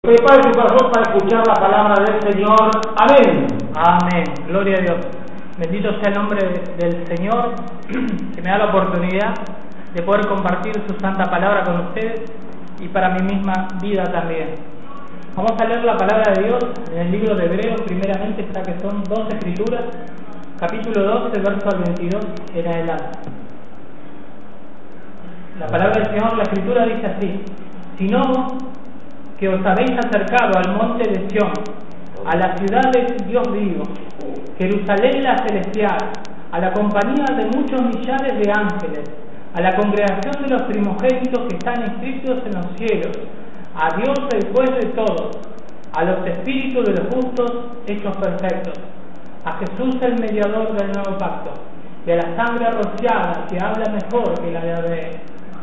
Prepare su corazón para escuchar la palabra del Señor. Amén. Amén. Gloria a Dios. Bendito sea el nombre del Señor, que me da la oportunidad de poder compartir su santa palabra con ustedes y para mi misma vida también. Vamos a leer la palabra de Dios en el libro de Hebreos, primeramente, esta que son 2 escrituras, capítulo 12, verso al 22 en adelante. La palabra del Señor, la escritura dice así: sino que os habéis acercado al monte de Sión, a la ciudad de Dios vivo, Jerusalén la celestial, a la compañía de muchos millares de ángeles, a la congregación de los primogénitos que están inscritos en los cielos, a Dios el juez de todos, a los espíritus de los justos hechos perfectos, a Jesús el mediador del nuevo pacto, y a la sangre rociada que habla mejor que la de Abel.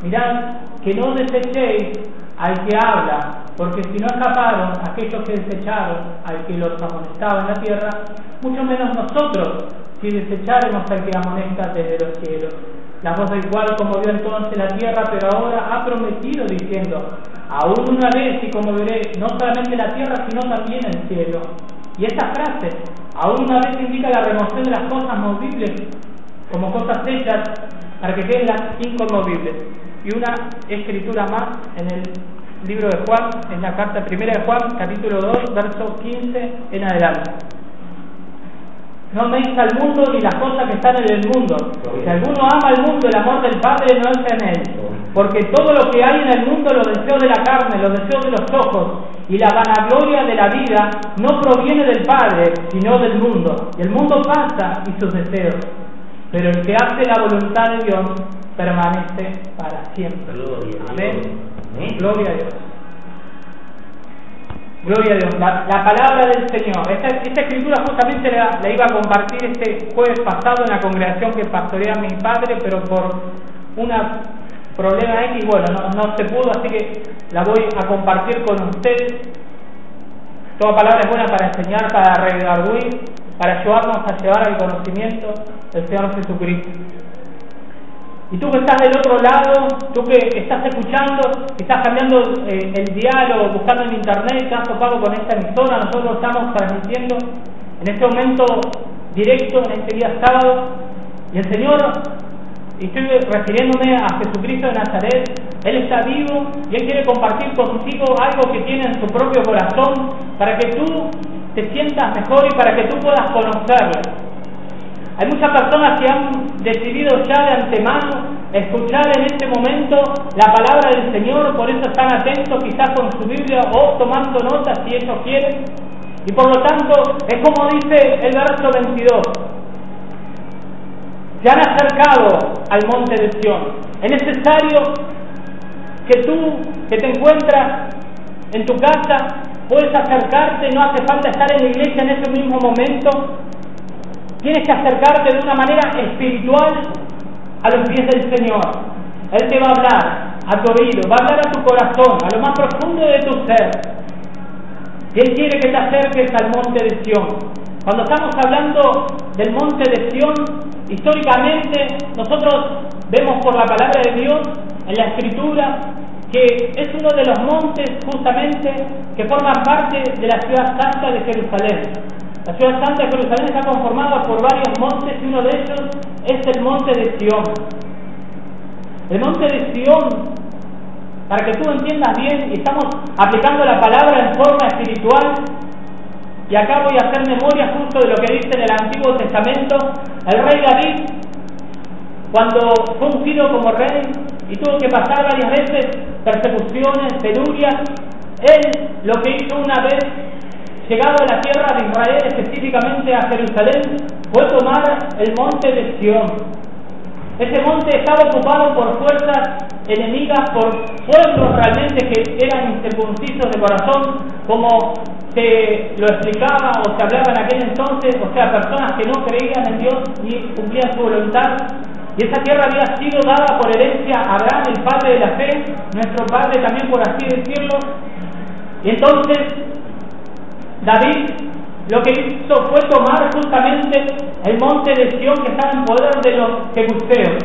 Mirad que no desechéis al que habla, porque si no escaparon aquellos que desecharon al que los amonestaba en la tierra, mucho menos nosotros si desecháremos al que amonesta desde los cielos. La voz del cual conmovió entonces la tierra, pero ahora ha prometido diciendo: aún una vez y conmoveré no solamente la tierra, sino también el cielo. Y esta frase, aún una vez, indica la remoción de las cosas movibles como cosas hechas para que queden las inconmovibles. Y una escritura más en el libro de Juan, en la carta primera de Juan, capítulo 2, verso 15 en adelante. No améis al mundo ni las cosas que están en el mundo. Si alguno ama al mundo, el amor del Padre no está en él. Porque todo lo que hay en el mundo, los deseos de la carne, los deseos de los ojos y la vanagloria de la vida, no proviene del Padre, sino del mundo. Y el mundo pasa y sus deseos, pero el que hace la voluntad de Dios permanece para siempre. Amén. Gloria a Dios. Gloria a Dios. La palabra del Señor. Esta escritura justamente la iba a compartir este jueves pasado en la congregación que pastorea mi padre, pero por una problema X, bueno, no se pudo, así que la voy a compartir con ustedes. Toda palabra es buena para enseñar, para redarguir, para ayudarnos a llevar al conocimiento del Señor Jesucristo. Y tú que estás del otro lado, tú que estás escuchando, que estás cambiando el diálogo, buscando en internet, te has topado con esta emisora. Nosotros estamos transmitiendo en este momento directo, en este día sábado, y el Señor, y estoy refiriéndome a Jesucristo de Nazaret, Él está vivo y Él quiere compartir contigo algo que tiene en su propio corazón para que tú te sientas mejor y para que tú puedas conocerlo. Hay muchas personas que han decidido ya de antemano escuchar en este momento la palabra del Señor, por eso están atentos quizás con su Biblia o tomando notas si ellos quieren, y por lo tanto es como dice el verso 22: se han acercado al monte de Sión. Es necesario que tú, que te encuentras en tu casa, puedes acercarte, no hace falta estar en la iglesia en ese mismo momento. Tienes que acercarte de una manera espiritual a los pies del Señor. Él te va a hablar a tu oído, va a hablar a tu corazón, a lo más profundo de tu ser. Y Él quiere que te acerques al monte de Sión. Cuando estamos hablando del monte de Sión, históricamente nosotros vemos por la palabra de Dios en la Escritura que es uno de los montes justamente que forman parte de la ciudad santa de Jerusalén. La ciudad santa de Jerusalén está conformada por varios montes y uno de ellos es el monte de Sión. El monte de Sión, para que tú entiendas bien, y estamos aplicando la palabra en forma espiritual, y acá voy a hacer memoria justo de lo que dice en el Antiguo Testamento. El rey David, cuando fue ungido como rey y tuvo que pasar varias veces persecuciones, penurias, él lo que hizo una vez llegado a la tierra de Israel, específicamente a Jerusalén, fue tomar el monte de Sión. Ese monte estaba ocupado por fuerzas enemigas, por pueblos realmente que eran incircuncisos de corazón, como se lo explicaba o se hablaba en aquel entonces, o sea, personas que no creían en Dios ni cumplían su voluntad. Y esa tierra había sido dada por herencia a Abraham, el padre de la fe, nuestro padre también, por así decirlo. Y entonces David lo que hizo fue tomar justamente el monte de Sión, que estaba en poder de los jebuseos.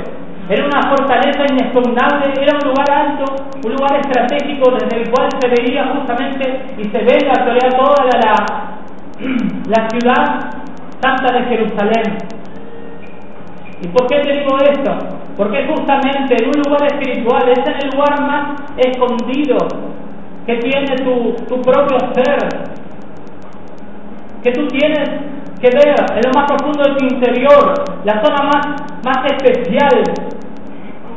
Era una fortaleza inexpugnable, era un lugar alto, un lugar estratégico desde el cual se veía justamente y se ve en la actualidad toda la ciudad santa de Jerusalén. ¿Y por qué te digo esto? Porque justamente en un lugar espiritual es en el lugar más escondido que tiene tu propio ser, que tú tienes que ver en lo más profundo de tu interior, la zona más especial,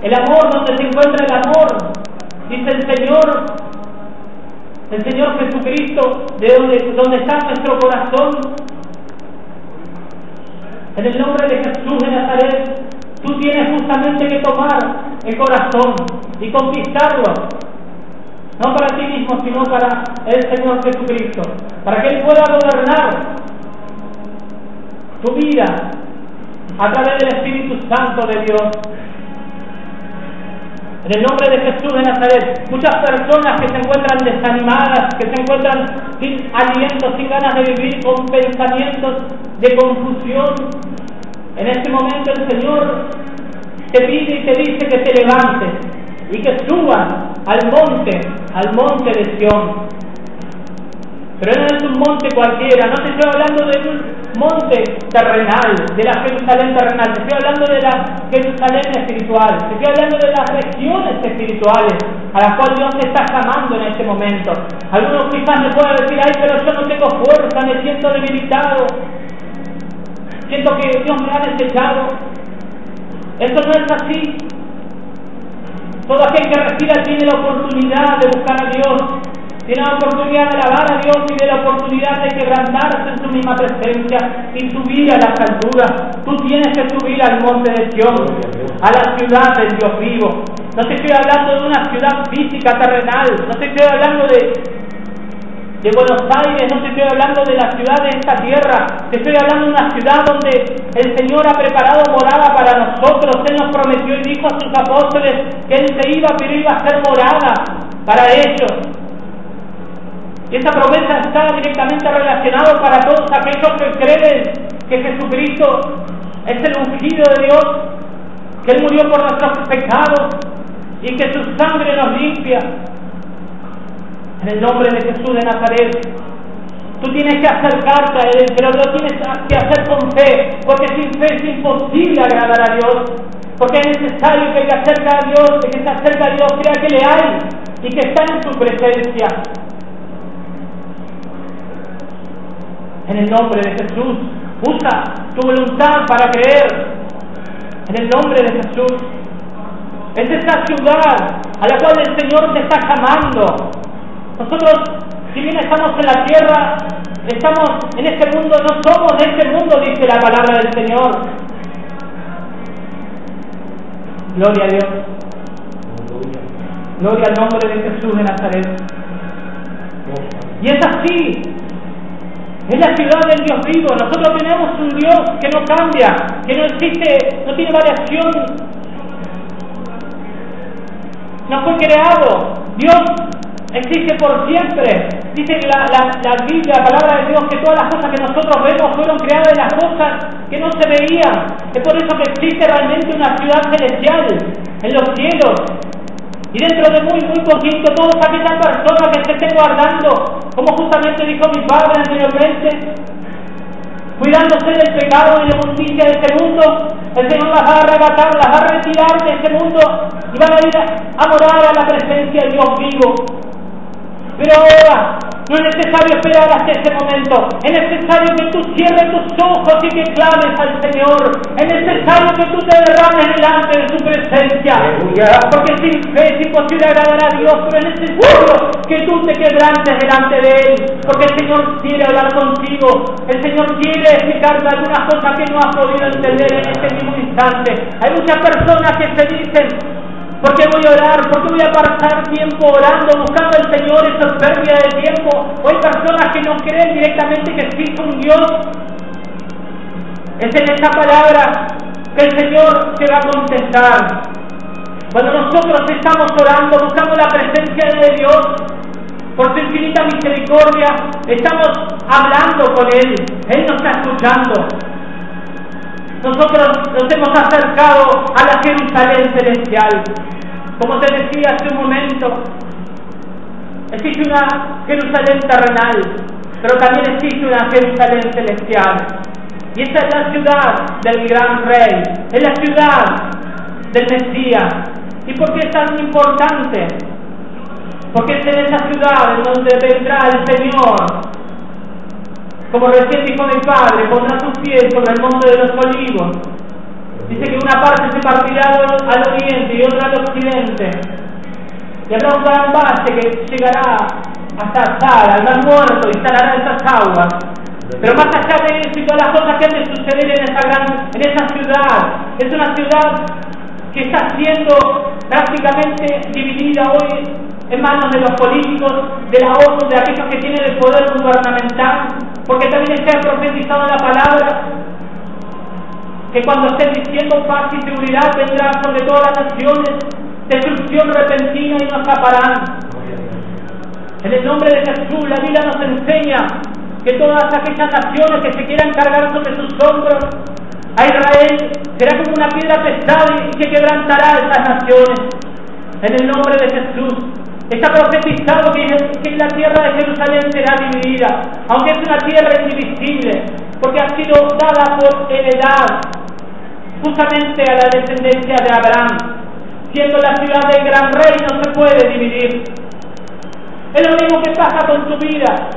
el amor, donde se encuentra el amor. Dice el Señor Jesucristo, de donde está nuestro corazón. En el nombre de Jesús de Nazaret, tú tienes justamente que tomar el corazón y conquistarlo, no para ti mismo, sino para el Señor Jesucristo, para que Él pueda gobernar tu vida a través del Espíritu Santo de Dios. En el nombre de Jesús de Nazaret, muchas personas que se encuentran desanimadas, que se encuentran sin aliento, sin ganas de vivir, con pensamientos de confusión, en este momento el Señor te pide y te dice que te levantes y que subas al monte de Sión. Pero no es un monte cualquiera, no te estoy hablando de un monte terrenal, de la Jerusalén terrenal, te estoy hablando de la Jerusalén espiritual, te estoy hablando de las regiones espirituales a las cuales Dios te está llamando en este momento. Algunos quizás me puedan decir, ay, pero yo no tengo fuerza, me siento debilitado, siento que Dios me ha desechado. Eso no es así. Todo aquel que respira tiene la oportunidad de buscar a Dios, tiene la oportunidad de alabar a Dios y de la oportunidad de quebrantarse en su misma presencia y subir a las alturas. Tú tienes que subir al monte de Sión, a la ciudad del Dios vivo. No te estoy hablando de una ciudad física terrenal, no te estoy hablando de Buenos Aires, no te estoy hablando de la ciudad de esta tierra, te estoy hablando de una ciudad donde el Señor ha preparado morada para nosotros. Él nos prometió y dijo a sus apóstoles que Él se iba, pero iba a ser morada para ellos. Y esa promesa está directamente relacionada para todos aquellos que creen que Jesucristo es el ungido de Dios, que Él murió por nuestros pecados y que su sangre nos limpia. En el nombre de Jesús de Nazaret, tú tienes que acercarte a Él, pero lo tienes que hacer con fe, porque sin fe es imposible agradar a Dios, porque es necesario que el que acerca a Dios, el que se acerca a Dios, crea que le hay y que está en su presencia. En el nombre de Jesús, usa tu voluntad para creer. En el nombre de Jesús, es esa ciudad a la cual el Señor te está llamando. Nosotros, si bien estamos en la tierra, estamos en este mundo, no somos de este mundo, dice la palabra del Señor. Gloria a Dios. Gloria al nombre de Jesús de Nazaret. Y es así. Es la ciudad del Dios vivo. Nosotros tenemos un Dios que no cambia, que no existe, no tiene variación. No fue creado. Dios existe por siempre. Dice la Biblia, la palabra de Dios, que todas las cosas que nosotros vemos fueron creadas de las cosas que no se veían. Es por eso que existe realmente una ciudad celestial en los cielos. Y dentro de muy poquito, todas aquellas personas que se estén guardando, como justamente dijo mi padre anteriormente, cuidándose del pecado y de la injusticia de este mundo, el Señor las va a arrebatar, las va a retirar de este mundo y van a ir a morar a la presencia del Dios vivo. Pero ahora no es necesario esperar hasta ese momento. Es necesario que tú cierres tus ojos y que clames al Señor. Es necesario que tú te derrames delante de su presencia. Porque sin fe es imposible agradar a Dios, pero es necesario que tú te quebrantes delante de Él. Porque el Señor quiere hablar contigo. El Señor quiere explicarte algunas cosas que no has podido entender en este mismo instante. Hay muchas personas que se dicen: ¿por qué voy a orar? ¿Por qué voy a pasar tiempo orando, buscando al Señor? Eso es pérdida de tiempo. O hay personas que no creen directamente que existe un Dios. Es en esa palabra que el Señor te va a contestar. Cuando nosotros estamos orando, buscando la presencia de Dios, por su infinita misericordia, estamos hablando con Él. Él nos está escuchando. Nosotros nos hemos acercado a la Jerusalén celestial. Como te decía hace un momento, existe una Jerusalén terrenal, pero también existe una Jerusalén celestial. Y esa es la ciudad del gran rey, es la ciudad del Mesías. ¿Y por qué es tan importante? Porque es en esa ciudad en donde vendrá el Señor. Como recién dijo mi padre, pondrá sus pies sobre el monte de los olivos. Dice que una parte se partirá al oriente y otra al occidente. Y habrá un gran valle que llegará hasta Sara, al mar muerto, y sanará esas aguas. Pero más allá de eso y todas las cosas que han de suceder en esa ciudad, es una ciudad que está siendo prácticamente dividida hoy en manos de los políticos, de la ONU, de aquellos que tienen el poder gubernamental, porque también está profetizado en la palabra que cuando estén diciendo paz y seguridad vendrá sobre todas las naciones destrucción repentina y no escaparán. En el nombre de Jesús, la Biblia nos enseña que todas aquellas naciones que se quieran cargar sobre sus hombros a Israel será como una piedra pesada y que quebrantará a esas naciones. En el nombre de Jesús está profetizado que la tierra de Jerusalén será dividida, aunque es una tierra indivisible, porque ha sido dada por heredad justamente a la descendencia de Abraham. Siendo la ciudad del gran rey, no se puede dividir. Es lo mismo que pasa con tu vida.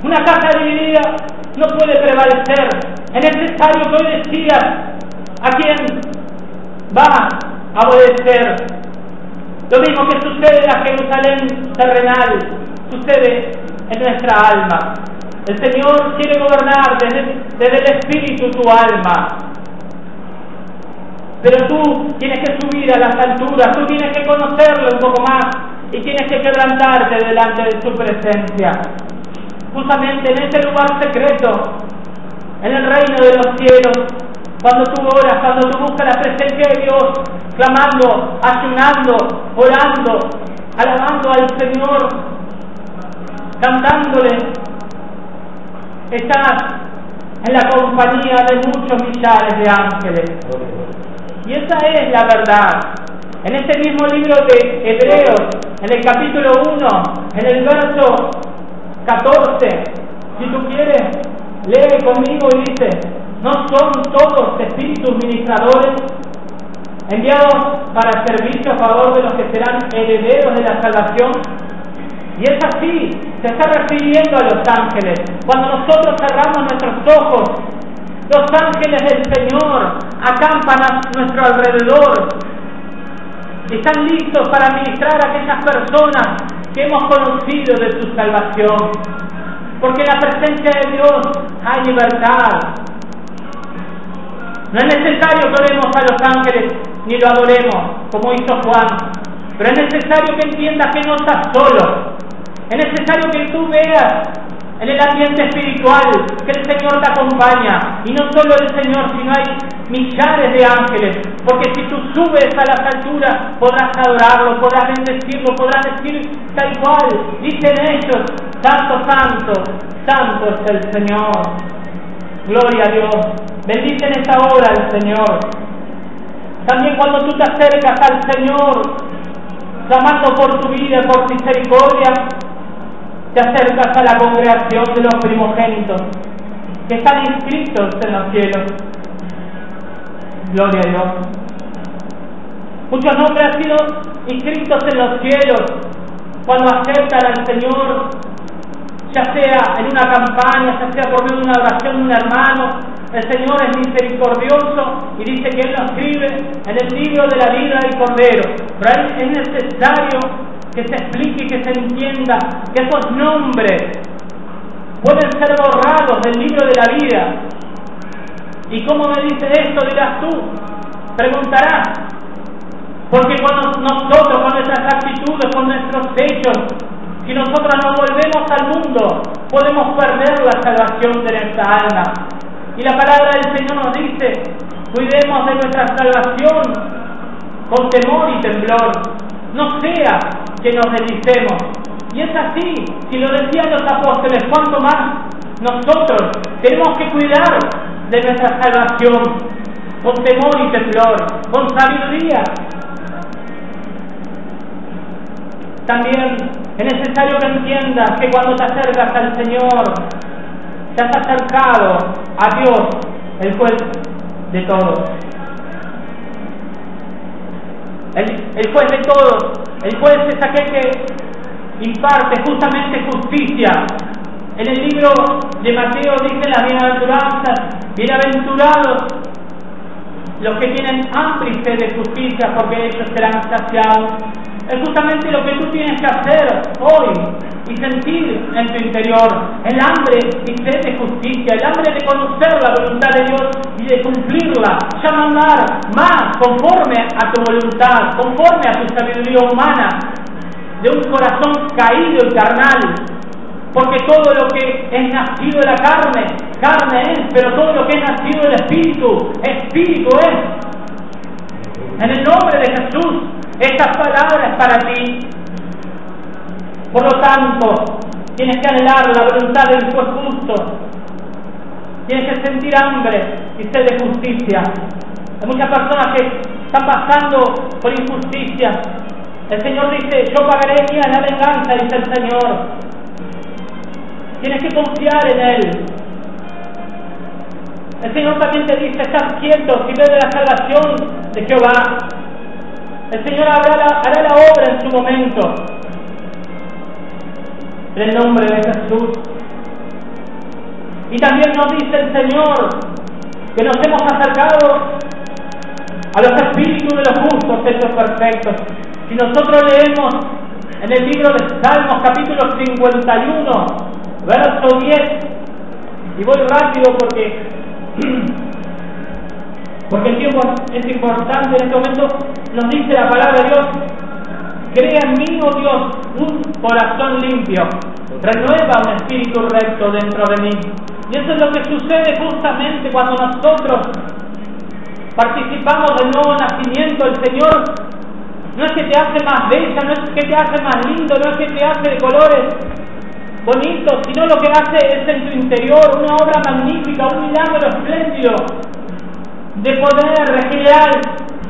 Una casa dividida no puede prevalecer. Es necesario que hoy decidas a quién va a obedecer. Lo mismo que sucede en la Jerusalén terrenal, sucede en nuestra alma. El Señor quiere gobernar desde el Espíritu tu alma. Pero tú tienes que subir a las alturas, tú tienes que conocerlo un poco más y tienes que quebrantarte delante de su presencia. Justamente en ese lugar secreto, en el reino de los cielos, cuando tú oras, cuando tú buscas la presencia de Dios, clamando, ayunando, orando, alabando al Señor, cantándole, estás en la compañía de muchos millares de ángeles. Y esa es la verdad. En este mismo libro de Hebreos, en el capítulo 1, en el verso 14, si tú quieres, lee conmigo y dice: ¿no son todos espíritus ministradores enviados para servicio a favor de los que serán herederos de la salvación? Y es así, se está refiriendo a los ángeles. Cuando nosotros cerramos nuestros ojos, los ángeles del Señor acampan a nuestro alrededor. Están listos para ministrar a aquellas personas que hemos conocido de su salvación. Porque en la presencia de Dios hay libertad. No es necesario que oremos a los ángeles ni lo adoremos, como hizo Juan. Pero es necesario que entiendas que no estás solo. Es necesario que tú veas en el ambiente espiritual que el Señor te acompaña. Y no solo el Señor, sino hay millares de ángeles. Porque si tú subes a las alturas, podrás adorarlo, podrás bendecirlo, podrás decir tal cual. Dicen ellos: santo, santo, santo es el Señor. Gloria a Dios. Bendice en esta hora al Señor. También cuando tú te acercas al Señor, clamando por tu vida, por misericordia, te acercas a la congregación de los primogénitos que están inscritos en los cielos. Gloria a Dios. Muchos nombres han sido inscritos en los cielos cuando aceptan al Señor, ya sea en una campaña, ya sea por medio de una oración de un hermano. El Señor es misericordioso y dice que Él lo escribe en el libro de la vida del Cordero. Pero es necesario que se explique y que se entienda que esos nombres pueden ser borrados del libro de la vida. ¿Y cómo me dice esto? Dirás tú, preguntarás. Porque cuando nosotros, con nuestras actitudes, con nuestros hechos, si nosotros nos volvemos al mundo, podemos perder la salvación de nuestra alma. Y la palabra del Señor nos dice: cuidemos de nuestra salvación con temor y temblor, no sea que nos deslicemos. Y es así, si lo decían los apóstoles, cuanto más nosotros tenemos que cuidar de nuestra salvación, con temor y temblor, con sabiduría. También es necesario que entiendas que cuando te acercas al Señor, te has acercado a Dios, el juez de todos. El juez de todos, el juez es aquel que imparte justamente justicia. En el libro de Mateo dice las bienaventuranzas, bienaventurados los que tienen hambre y sed de justicia, porque ellos serán saciados. Es justamente lo que tú tienes que hacer hoy y sentir en tu interior, el hambre y sed de justicia, el hambre de conocer la voluntad de Dios y de cumplirla, ya no andar más conforme a tu voluntad, conforme a tu sabiduría humana, de un corazón caído y carnal, porque todo lo que es nacido de la carne, carne es, pero todo lo que es nacido del Espíritu, Espíritu es. En el nombre de Jesús, estas palabras para ti. Por lo tanto, tienes que anhelar la voluntad del juez justo. Tienes que sentir hambre y sed de justicia. Hay muchas personas que están pasando por injusticia. El Señor dice, yo pagaré mía la venganza, dice el Señor. Tienes que confiar en Él. El Señor también te dice, estás quieto si ves de la salvación de Jehová. El Señor hará la obra en su momento. En el nombre de Jesús. Y también nos dice el Señor que nos hemos acercado a los espíritus de los justos hechos perfectos. Si nosotros leemos en el libro de Salmos, capítulo 51, verso 10, y voy rápido porque el tiempo es importante en este momento, nos dice la palabra de Dios, crea en mí, oh Dios, un corazón limpio, renueva un espíritu recto dentro de mí. Y eso es lo que sucede justamente cuando nosotros participamos del nuevo nacimiento. El Señor no es que te hace más bella, no es que te hace más lindo, no es que te hace de colores bonitos, sino lo que hace es en tu interior una obra magnífica, un milagro espléndido de poder regenerar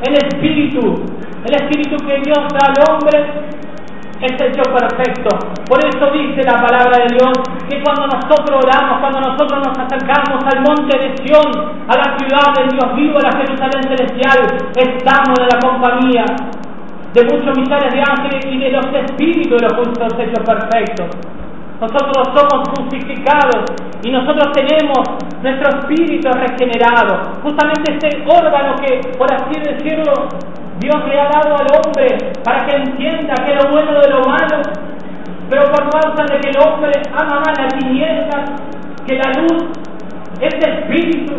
el espíritu que Dios da al hombre es hecho perfecto. Por eso dice la palabra de Dios que cuando nosotros oramos, cuando nosotros nos acercamos al monte de Sión, a la ciudad del Dios vivo, a la Jerusalén celestial, estamos en la compañía de muchos millares de ángeles y de los espíritus de los justos hechos perfectos. Nosotros somos justificados y nosotros tenemos nuestro espíritu regenerado. Justamente este órgano que, por así decirlo, Dios le ha dado al hombre para que entienda que lo bueno de lo malo, pero por causa de que el hombre ama más la tiniebla que la luz, este espíritu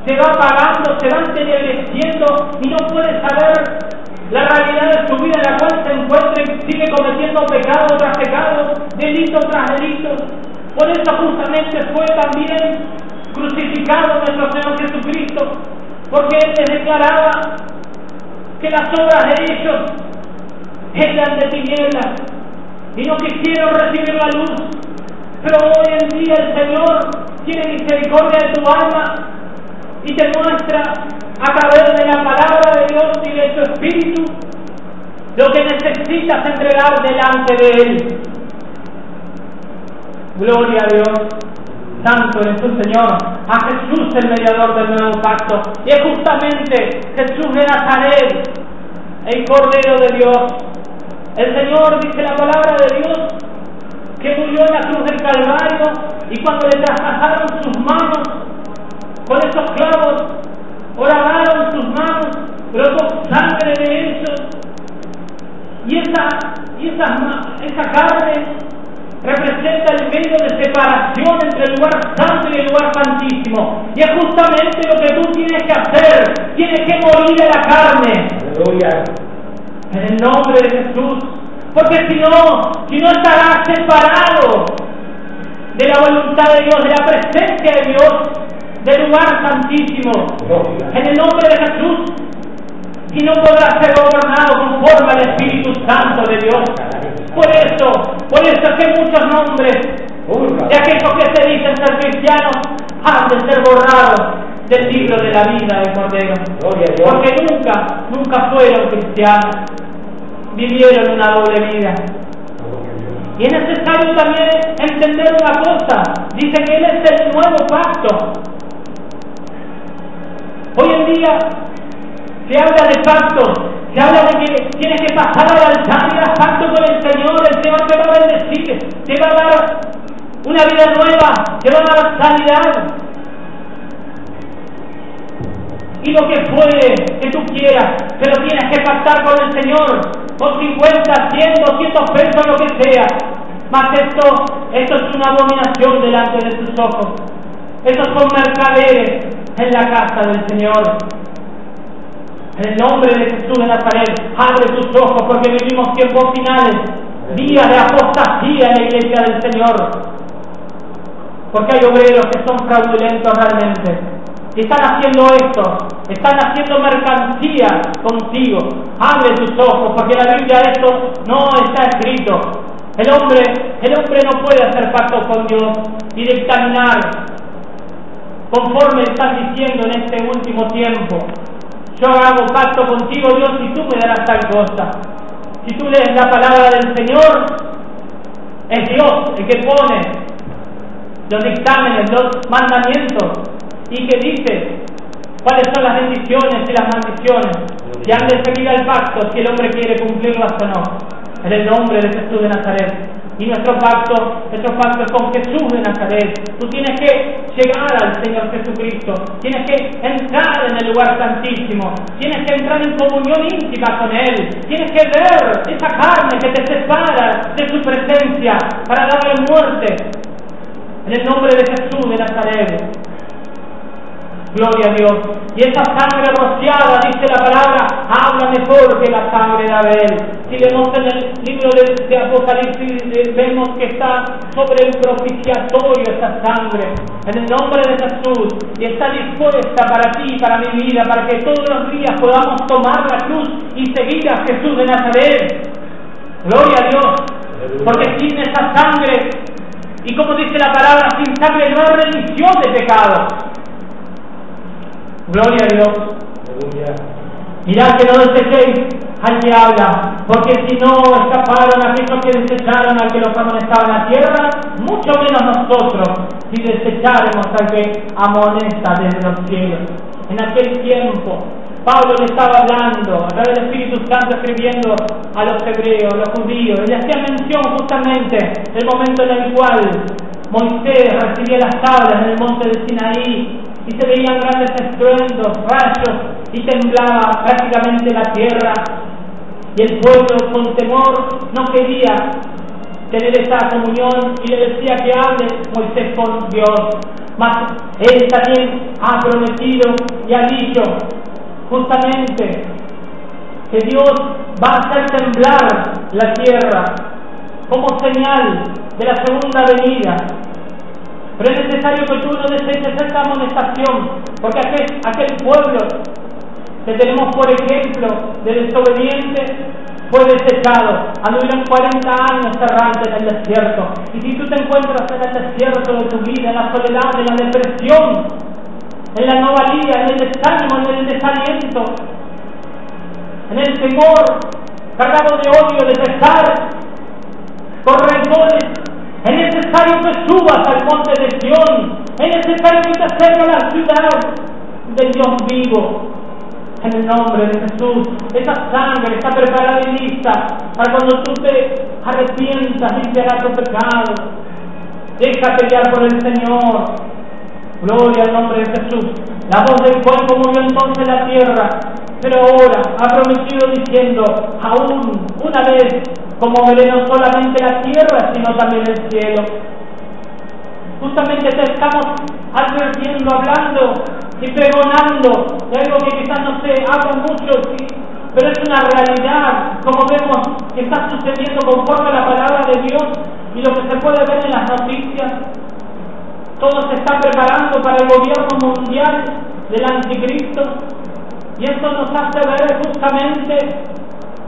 se va apagando, se va entenebreciendo y no puede saber la realidad de su vida en la cual se encuentra y sigue cometiendo pecado tras pecado, delito tras delito. Por eso justamente fue también crucificado nuestro Señor Jesucristo, porque Él les declaraba que las obras de ellos eran de tinieblas y no quisieron recibir la luz. Pero hoy en día el Señor tiene misericordia de tu alma y te muestra a través de la palabra de Dios y de tu espíritu lo que necesitas entregar delante de Él. Gloria a Dios. Santo eres tu Señor, a Jesús el mediador del nuevo pacto, y es justamente Jesús de Nazaret, el Cordero de Dios. El Señor, dice la palabra de Dios, que murió en la cruz del Calvario, y cuando le traspasaron sus manos con esos clavos, horadaron sus manos, brotó sangre de ellos, y esa carne representa el medio de separación entre el lugar santo y el lugar santísimo. Y es justamente lo que tú tienes que hacer. Tienes que morir a la carne. Aleluya. En el nombre de Jesús. Porque si no estarás separado de la voluntad de Dios, de la presencia de Dios, del lugar santísimo. En el nombre de Jesús. Y no podrás ser gobernado conforme al Espíritu Santo de Dios. Por eso es que muchos nombres de aquellos que se dicen ser cristianos han de ser borrados del libro de la vida del Cordero. Gloria a Dios. Porque nunca fueron cristianos, vivieron una doble vida. Y es necesario también entender una cosa, dice que Él es el nuevo pacto. Hoy en día se habla de pactos, se habla de que tienes que pasar al altar y haz pacto con el Señor te va a bendecir, te va a dar una vida nueva, te va a dar sanidad. Y lo que fuere que tú quieras, pero tienes que pactar con el Señor, con 50, 100, 200 pesos, lo que sea. Mas esto es una abominación delante de tus ojos. Estos son mercaderes en la casa del Señor. En el nombre de Jesús de Nazaret, abre tus ojos porque vivimos tiempos finales, días de apostasía en la iglesia del Señor. Porque hay obreros que son fraudulentos realmente. Y están haciendo esto, están haciendo mercancía contigo. Abre tus ojos, porque en la Biblia esto no está escrito. El hombre no puede hacer pacto con Dios y dictaminar conforme estás diciendo en este último tiempo. Yo hago pacto contigo, Dios, y tú me darás tal cosa. Si tú lees la palabra del Señor, es Dios el que pone los dictámenes, los mandamientos, y que dice cuáles son las bendiciones y las maldiciones, y han de seguir al pacto si el hombre quiere cumplirlas o no, en el nombre de Jesús de Nazaret. Y nuestro pacto es con Jesús de Nazaret. Tú tienes que llegar al Señor Jesucristo, tienes que entrar en el lugar santísimo, tienes que entrar en comunión íntima con Él, tienes que ver esa carne que te separa de su presencia para darle muerte, en el nombre de Jesús de Nazaret. Gloria a Dios. Y esa sangre rociada, dice la palabra, habla mejor que la sangre de Abel. Si vemos en el libro de Apocalipsis, vemos que está sobre el propiciatorio esa sangre, en el nombre de Jesús, y está dispuesta para ti y para mi vida, para que todos los días podamos tomar la cruz y seguir a Jesús de Nazaret. Gloria a Dios. Porque sin esa sangre, y como dice la palabra, sin sangre no hay remisión de pecado. Gloria a Dios. Mirad que no desechéis al que habla, porque si no escaparon aquellos que desecharon al que los amonestaba en la tierra, mucho menos nosotros, si desecháramos al que amonesta desde los cielos. En aquel tiempo, Pablo le estaba hablando a través del Espíritu Santo, escribiendo a los hebreos, a los judíos, y le hacía mención justamente del momento en el cual Moisés recibía las tablas en el monte de Sinaí, y se veían grandes estruendos, rayos, y temblaba prácticamente la tierra, y el pueblo con temor no quería tener esa comunión, y le decía que hable Moisés con Dios. Mas él también ha prometido y ha dicho justamente que Dios va a hacer temblar la tierra como señal de la segunda venida. Pero es necesario que tú no deseches esta amonestación, porque aquel pueblo que tenemos por ejemplo de desobediente fue desechado. Anduvieron 40 años errantes en el desierto. Y si tú te encuentras en el desierto de tu vida, en la soledad, en la depresión, en la no valía, en el desánimo, en el desaliento, en el temor, cargado de odio, de pesar, con rencores, es necesario que subas al monte de Sión, es necesario que te acerques a la ciudad del Dios vivo, en el nombre de Jesús. Esa sangre está preparada y lista para cuando tú te arrepientas y te hagas tu pecado. Déjate guiar por el Señor. Gloria al nombre de Jesús. La voz del cuerpo murió entonces la tierra, pero ahora ha prometido diciendo, aún una vez, como veré no solamente la tierra, sino también el cielo. Justamente te estamos advirtiendo, hablando y pregonando de algo que quizás no se habla mucho, ¿sí? Pero es una realidad, como vemos que está sucediendo conforme a la palabra de Dios y lo que se puede ver en las noticias. Todo se está preparando para el gobierno mundial del anticristo, y esto nos hace ver justamente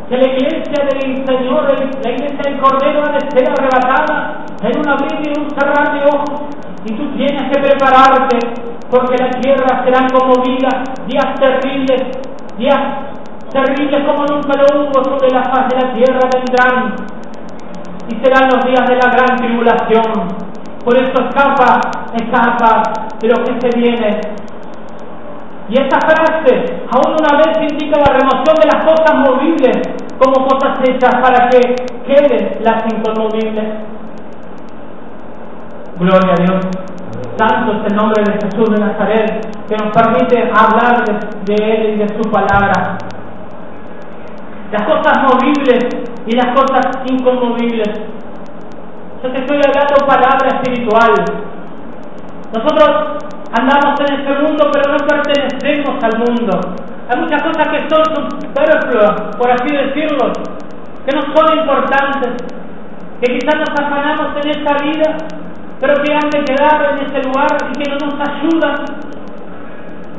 que la iglesia del Señor, la iglesia del Cordero, ha de ser arrebatada en un abrir y un cerrar de ojos, y tú tienes que prepararte porque la tierra será conmovida, días terribles como nunca lo hubo sobre la faz de la tierra vendrán, y serán los días de la gran tribulación. Por eso escapa de lo que se viene. Y esta frase aún una vez indica la remoción de las cosas movibles como cosas hechas para que queden las inconmovibles. Gloria a Dios. Santo es el nombre de Jesús de Nazaret, que nos permite hablar de Él y de su palabra. Las cosas movibles y las cosas inconmovibles. Yo te estoy hablando palabra espiritual. Nosotros andamos en este mundo, pero no pertenecemos al mundo. Hay muchas cosas que son superfluas, por así decirlo, que no son importantes, que quizás nos afanamos en esta vida, pero que han de quedar en este lugar y que no nos ayudan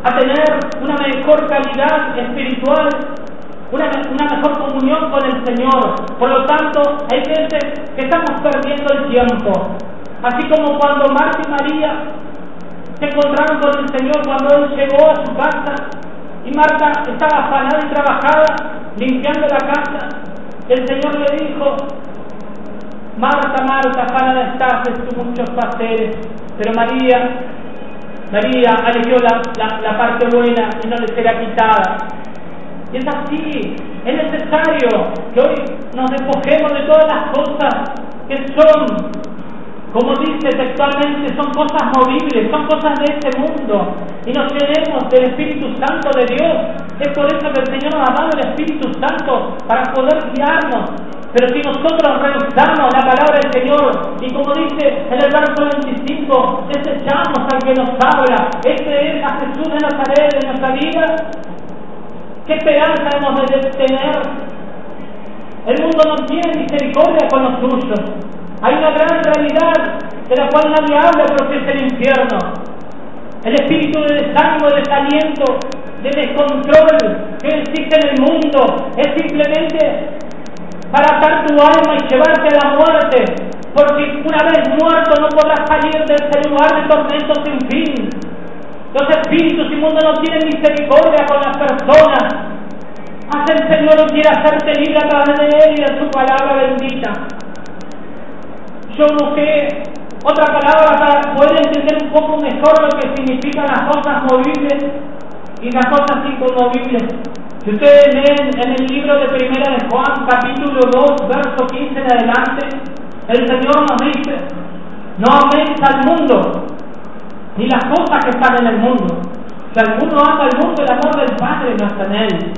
a tener una mejor calidad espiritual, una mejor comunión con el Señor. Por lo tanto, hay veces que estamos perdiendo el tiempo. Así como cuando Marta y María se encontraron con el Señor cuando Él llegó a su casa, y Marta estaba afanada y trabajada, limpiando la casa. El Señor le dijo: Marta, Marta, afanada estás en muchos pasteles, pero María eligió la parte buena y no le será quitada. Y es así, es necesario que hoy nos despojemos de todas las cosas que son, como dice textualmente, son cosas movibles, son cosas de este mundo, y nos llenemos del Espíritu Santo de Dios. Es por eso que el Señor nos ha dado el Espíritu Santo, para poder guiarnos. Pero si nosotros rehusamos la palabra del Señor, y como dice en el verso 25, desechamos al que nos habla, este es a Jesús de Nazaret en nuestra vida, ¿qué esperanza hemos de tener? El mundo no tiene misericordia con los suyos. Hay una gran realidad de la cual nadie habla, pero que es el infierno. El espíritu de desánimo, de desaliento, de descontrol que existe en el mundo es simplemente para atar tu alma y llevarte a la muerte, porque una vez muerto no podrás salir de ese lugar de tormento sin fin. Los espíritus inmundos no tienen misericordia con las personas. Haz el Señor y quiere hacerte libre a través de Él y de su palabra bendita. Yo busqué otra palabra para poder entender un poco mejor lo que significan las cosas movibles y las cosas inconmovibles. Si ustedes leen en el libro de Primera de Juan, capítulo 2, verso 15 en adelante, el Señor nos dice: no améis al mundo, ni las cosas que están en el mundo. Si alguno ama al mundo, el amor del Padre no está en él.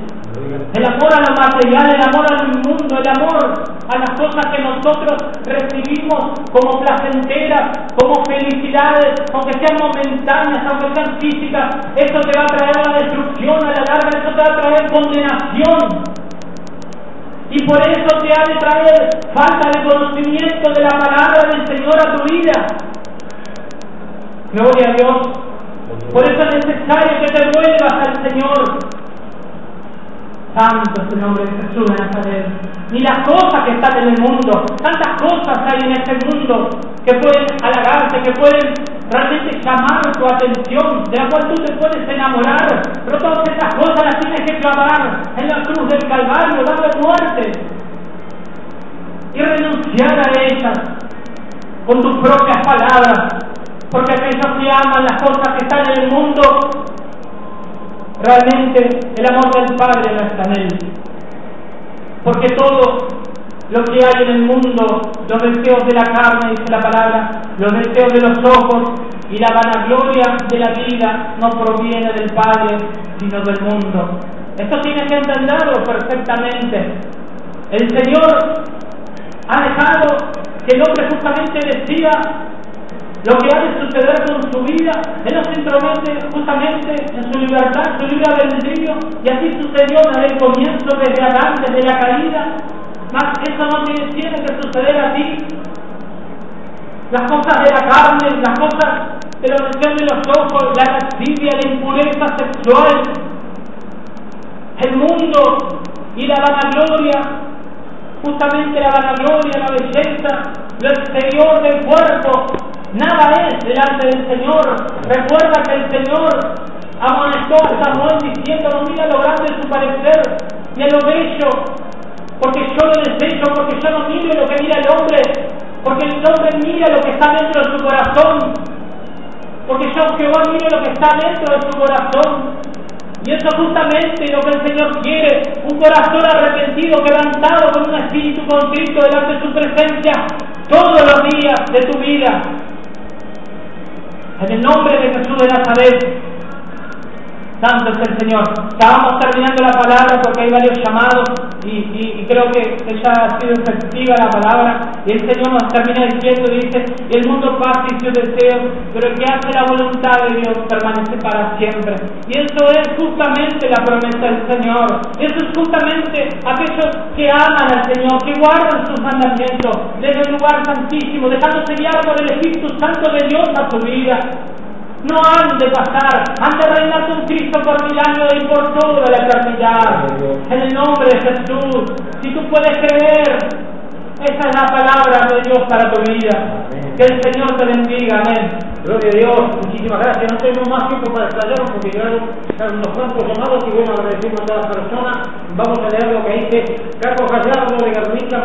El amor a lo material, el amor al mundo, el amor a las cosas que nosotros recibimos como placenteras, como felicidades, aunque sean momentáneas, aunque sean físicas, esto te va a traer la destrucción a la larga, esto te va a traer condenación. Y por eso te ha de traer falta de conocimiento de la palabra del Señor a tu vida. Gloria a Dios. Por eso es necesario que te vuelvas al Señor. Santo es el nombre de Jesús de Nazaret. Ni las cosas que están en el mundo, tantas cosas hay en este mundo que pueden halagarte, que pueden realmente llamar tu atención, de la cual tú te puedes enamorar, pero todas esas cosas las tienes que clamar en la cruz del Calvario, dando muerte, y renunciar a ellas con tus propias palabras, porque aquellos que aman las cosas que están en el mundo, realmente el amor del Padre no está en él. Porque todo lo que hay en el mundo, los deseos de la carne, dice la palabra, los deseos de los ojos y la vanagloria de la vida no proviene del Padre, sino del mundo. Esto tienes que entenderlo perfectamente. El Señor ha dejado que el hombre justamente decida lo que ha de suceder con su vida. Él no se intromete justamente en su libertad, en su libre albedrío, y así sucedió desde el comienzo, desde Adán, desde la caída. Mas eso no tiene que suceder así. Las cosas de la carne, las cosas de los deseos de los ojos, la lascivia, la impureza sexual, el mundo y la vanagloria, justamente la vanagloria, la belleza, lo exterior del cuerpo, nada es delante del Señor. Recuerda que el Señor amonestó a Samuel diciendo: mira lo grande de su parecer y a lo bello, porque yo lo desecho, porque yo no miro lo que mira el hombre, porque el hombre mira lo que está dentro de su corazón, porque yo, Jehová, miro lo que está dentro de su corazón. Y eso es justamente lo que el Señor quiere: un corazón arrepentido, quebrantado, con un espíritu contrito delante de su presencia todos los días de tu vida. En el nombre de Jesús de Nazaret. Santo es el Señor. Estábamos terminando la palabra porque hay varios llamados y creo que ya ha sido efectiva la palabra. Y el Señor nos termina diciendo, dice: el mundo pasa y sus deseos, pero el que hace la voluntad de Dios permanece para siempre. Y eso es justamente la promesa del Señor. Eso es justamente aquellos que aman al Señor, que guardan sus mandamientos desde el lugar santísimo, dejándose guiar por el Espíritu Santo de Dios a tu vida. No han de pasar, han de reinar con Cristo por 1000 años y por toda la eternidad. En el nombre de Jesús, si tú puedes creer, esa es la palabra de Dios para tu vida. Que el Señor te bendiga, amén. Gloria a Dios, muchísimas gracias. No tenemos más tiempo para explayarnos porque llegaron unos cuantos llamados y bueno, agradecemos a todas las personas. Vamos a leer lo que dice Carlos Gallardo de Guernica.